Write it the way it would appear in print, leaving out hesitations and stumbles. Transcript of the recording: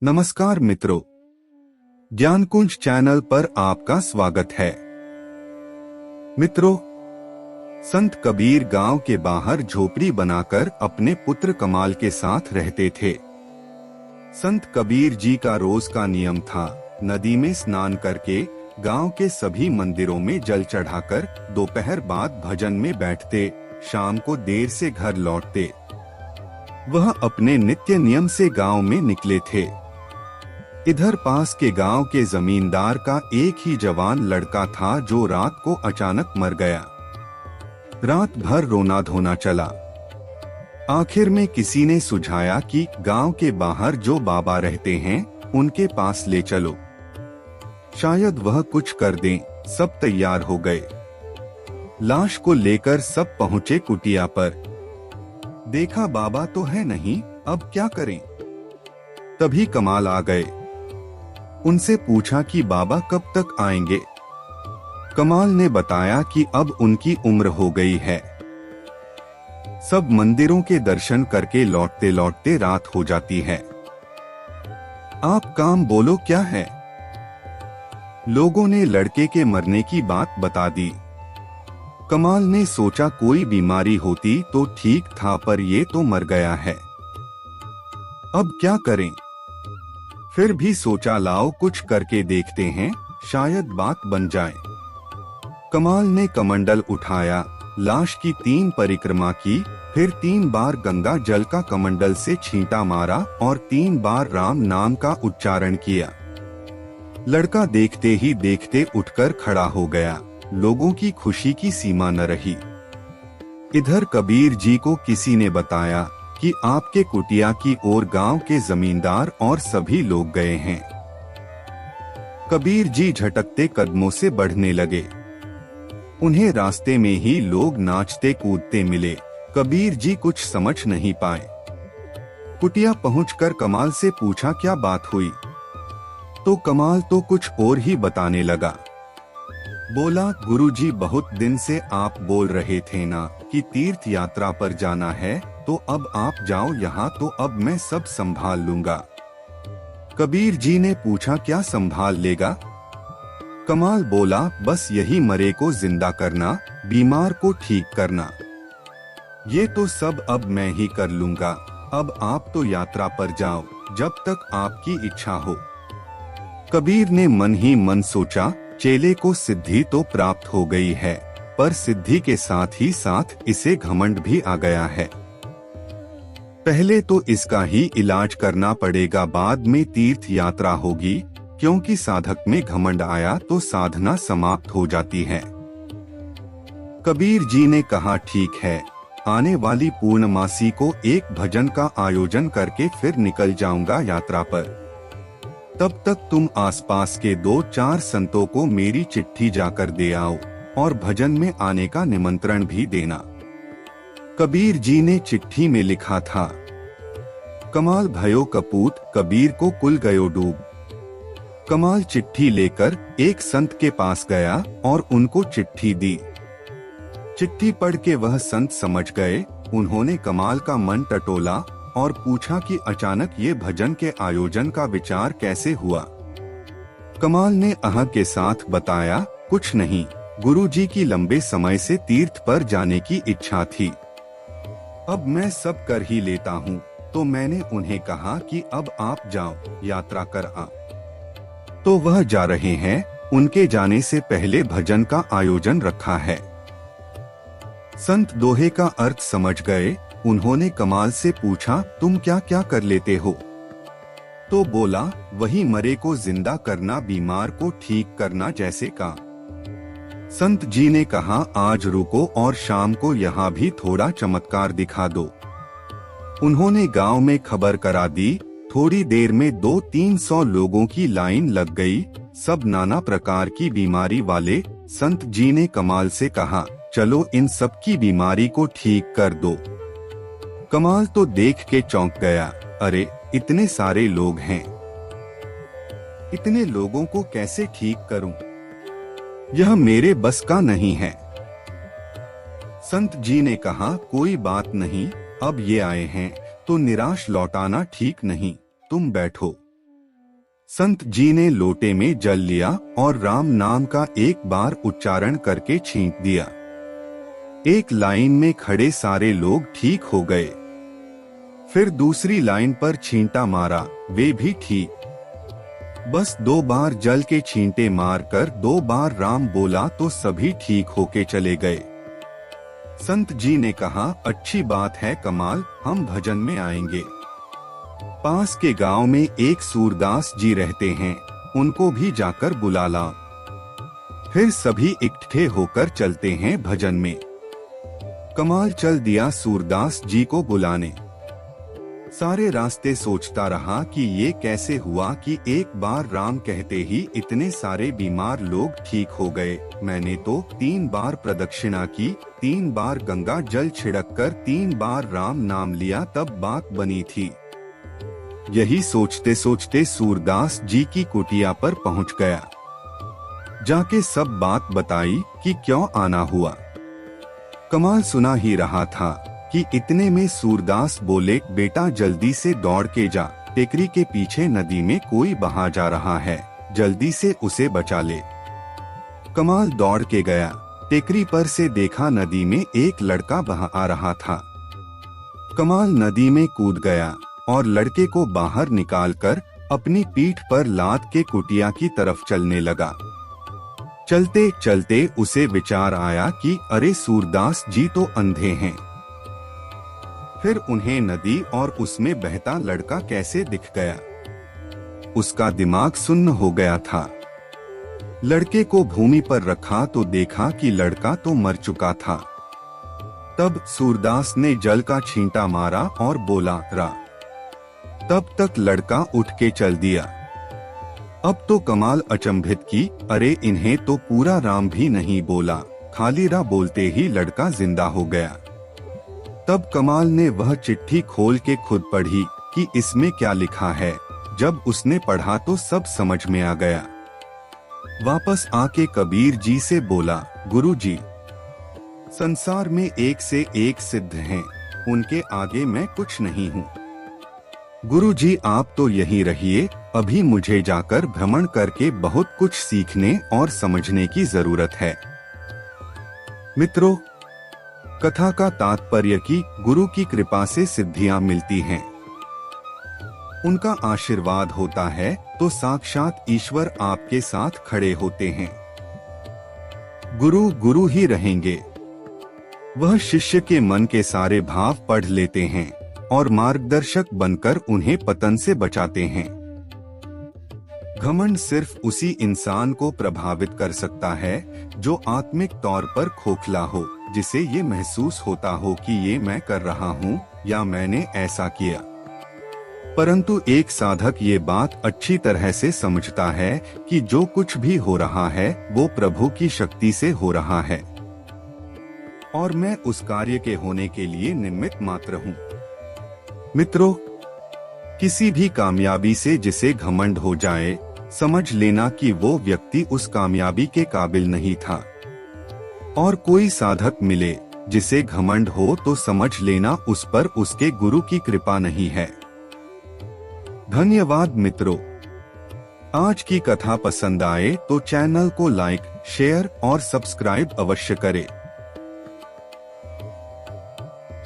नमस्कार मित्रों, ज्ञानकुंज चैनल पर आपका स्वागत है। मित्रों, संत कबीर गांव के बाहर झोपड़ी बनाकर अपने पुत्र कमाल के साथ रहते थे। संत कबीर जी का रोज का नियम था, नदी में स्नान करके गांव के सभी मंदिरों में जल चढ़ाकर दोपहर बाद भजन में बैठते, शाम को देर से घर लौटते। वह अपने नित्य नियम से गांव में निकले थे। इधर पास के गांव के जमींदार का एक ही जवान लड़का था जो रात को अचानक मर गया। रात भर रोना धोना चला। आखिर में किसी ने सुझाया कि गांव के बाहर जो बाबा रहते हैं उनके पास ले चलो, शायद वह कुछ कर दें। सब तैयार हो गए। लाश को लेकर सब पहुंचे कुटिया पर। देखा बाबा तो है नहीं, अब क्या करें। तभी कमाल आ गए। उनसे पूछा कि बाबा कब तक आएंगे। कमाल ने बताया कि अब उनकी उम्र हो गई है। सब मंदिरों के दर्शन करके लौटते लौटते रात हो जाती है। आप काम बोलो क्या है। लोगों ने लड़के के मरने की बात बता दी। कमाल ने सोचा कोई बीमारी होती तो ठीक था, पर ये तो मर गया है, अब क्या करें। फिर भी सोचा लाओ कुछ करके देखते हैं, शायद बात बन जाए। कमाल ने कमंडल उठाया, लाश की 3 परिक्रमा की, फिर 3 बार गंगा जल का कमंडल से छींटा मारा और 3 बार राम नाम का उच्चारण किया। लड़का देखते ही देखते उठकर खड़ा हो गया। लोगों की खुशी की सीमा न रही। इधर कबीर जी को किसी ने बताया कि आपके कुटिया की ओर गांव के जमींदार और सभी लोग गए हैं। कबीर जी झटकते कदमों से बढ़ने लगे। उन्हें रास्ते में ही लोग नाचते कूदते मिले। कबीर जी कुछ समझ नहीं पाए। कुटिया पहुंचकर कमाल से पूछा क्या बात हुई, तो कमाल तो कुछ और ही बताने लगा। बोला, गुरुजी बहुत दिन से आप बोल रहे थे ना कि तीर्थ यात्रा पर जाना है, तो अब आप जाओ यहाँ, तो अब मैं सब संभाल लूंगा। कबीर जी ने पूछा क्या संभाल लेगा। कमाल बोला, बस यही मरे को जिंदा करना, बीमार को ठीक करना, ये तो सब अब मैं ही कर लूंगा। अब आप तो यात्रा पर जाओ, जब तक आपकी इच्छा हो। कबीर ने मन ही मन सोचा, चेले को सिद्धि तो प्राप्त हो गई है, पर सिद्धि के साथ ही साथ इसे घमंड भी आ गया है। पहले तो इसका ही इलाज करना पड़ेगा, बाद में तीर्थ यात्रा होगी, क्योंकि साधक में घमंड आया तो साधना समाप्त हो जाती है। कबीर जी ने कहा ठीक है, आने वाली पूर्णमासी को एक भजन का आयोजन करके फिर निकल जाऊंगा यात्रा पर। तब तक तुम आसपास के 2-4 संतों को मेरी चिट्ठी जाकर दे आओ और भजन में आने का निमंत्रण भी देना। कबीर जी ने चिट्ठी में लिखा था, कमाल भयो कपूत, कबीर को कुल गयो डूब। कमाल चिट्ठी लेकर एक संत के पास गया और उनको चिट्ठी दी। चिट्ठी पढ़ के वह संत समझ गए। उन्होंने कमाल का मन टटोला और पूछा कि अचानक ये भजन के आयोजन का विचार कैसे हुआ। कमाल ने आह के साथ बताया, कुछ नहीं, गुरुजी की लंबे समय से तीर्थ पर जाने की इच्छा थी, अब मैं सब कर ही लेता हूँ। तो मैंने उन्हें कहा कि अब आप जाओ, यात्रा कर आ। तो वह जा रहे हैं, उनके जाने से पहले भजन का आयोजन रखा है। संत दोहे का अर्थ समझ गए। उन्होंने कमाल से पूछा, तुम क्या क्या कर लेते हो। तो बोला, वही मरे को जिंदा करना, बीमार को ठीक करना जैसे का। संत जी ने कहा, आज रुको और शाम को यहाँ भी थोड़ा चमत्कार दिखा दो। उन्होंने गांव में खबर करा दी। थोड़ी देर में 200-300 लोगों की लाइन लग गई, सब नाना प्रकार की बीमारी वाले। संत जी ने कमाल से कहा, चलो इन सब की बीमारी को ठीक कर दो। कमाल तो देख के चौंक गया, अरे इतने सारे लोग हैं, इतने लोगों को कैसे ठीक करूं, यह मेरे बस का नहीं है। संत जी ने कहा, कोई बात नहीं, अब ये आए हैं तो निराश लौटाना ठीक नहीं, तुम बैठो। संत जी ने लोटे में जल लिया और राम नाम का एक बार उच्चारण करके छींट दिया। एक लाइन में खड़े सारे लोग ठीक हो गए। फिर दूसरी लाइन पर छींटा मारा, वे भी ठीक। बस 2 बार जल के छींटे मारकर 2 बार राम बोला तो सभी ठीक होके चले गए। संत जी ने कहा, अच्छी बात है कमाल, हम भजन में आएंगे। पास के गांव में एक सूरदास जी रहते हैं, उनको भी जाकर बुला ला। फिर सभी इकट्ठे होकर चलते हैं भजन में। कमाल चल दिया सूरदास जी को बुलाने। सारे रास्ते सोचता रहा कि ये कैसे हुआ कि एक बार राम कहते ही इतने सारे बीमार लोग ठीक हो गए। मैंने तो 3 बार प्रदक्षिणा की, 3 बार गंगा जल छिड़ककर 3 बार राम नाम लिया, तब बात बनी थी। यही सोचते सोचते सूरदास जी की कुटिया पर पहुंच गया। जाके सब बात बताई कि क्यों आना हुआ। कमाल सुना ही रहा था कि इतने में सूरदास बोले, बेटा जल्दी से दौड़ के जा, टेकरी के पीछे नदी में कोई बहा जा रहा है, जल्दी से उसे बचा ले। कमाल दौड़ के गया। टेकरी पर से देखा नदी में एक लड़का बहा आ रहा था। कमाल नदी में कूद गया और लड़के को बाहर निकालकर अपनी पीठ पर लाद के कुटिया की तरफ चलने लगा। चलते चलते उसे विचार आया कि अरे सूरदास जी तो अंधे हैं। फिर उन्हें नदी और उसमें बहता लड़का कैसे दिख गया। उसका दिमाग सुन्न हो गया था। लड़के को भूमि पर रखा तो देखा कि लड़का तो मर चुका था। तब सूरदास ने जल का छींटा मारा और बोला, रा। तब तक लड़का उठ के चल दिया। अब तो कमाल अचंभित की, अरे इन्हें तो पूरा राम भी नहीं बोला, खाली रा बोलते ही लड़का जिंदा हो गया। तब कमाल ने वह चिट्ठी खोल के खुद पढ़ी कि इसमें क्या लिखा है। जब उसने पढ़ा तो सब समझ में आ गया। वापस आके कबीर जी से बोला, गुरु जी, संसार में एक से एक सिद्ध हैं, उनके आगे मैं कुछ नहीं हूँ। गुरु जी आप तो यहीं रहिए, अभी मुझे जाकर भ्रमण करके बहुत कुछ सीखने और समझने की जरूरत है। मित्रों, कथा का तात्पर्य कि गुरु की कृपा से सिद्धियां मिलती हैं। उनका आशीर्वाद होता है तो साक्षात ईश्वर आपके साथ खड़े होते हैं। गुरु गुरु ही रहेंगे। वह शिष्य के मन के सारे भाव पढ़ लेते हैं और मार्गदर्शक बनकर उन्हें पतन से बचाते हैं। घमंड सिर्फ उसी इंसान को प्रभावित कर सकता है जो आत्मिक तौर पर खोखला हो, जिसे ये महसूस होता हो कि ये मैं कर रहा हूँ या मैंने ऐसा किया। परंतु एक साधक ये बात अच्छी तरह से समझता है कि जो कुछ भी हो रहा है वो प्रभु की शक्ति से हो रहा है और मैं उस कार्य के होने के लिए निमित्त मात्र हूँ। मित्रों, किसी भी कामयाबी से जिसे घमंड हो जाए, समझ लेना कि वो व्यक्ति उस कामयाबी के काबिल नहीं था। और कोई साधक मिले जिसे घमंड हो तो समझ लेना उस पर उसके गुरु की कृपा नहीं है। धन्यवाद मित्रों। आज की कथा पसंद आए तो चैनल को लाइक, शेयर और सब्सक्राइब अवश्य करें।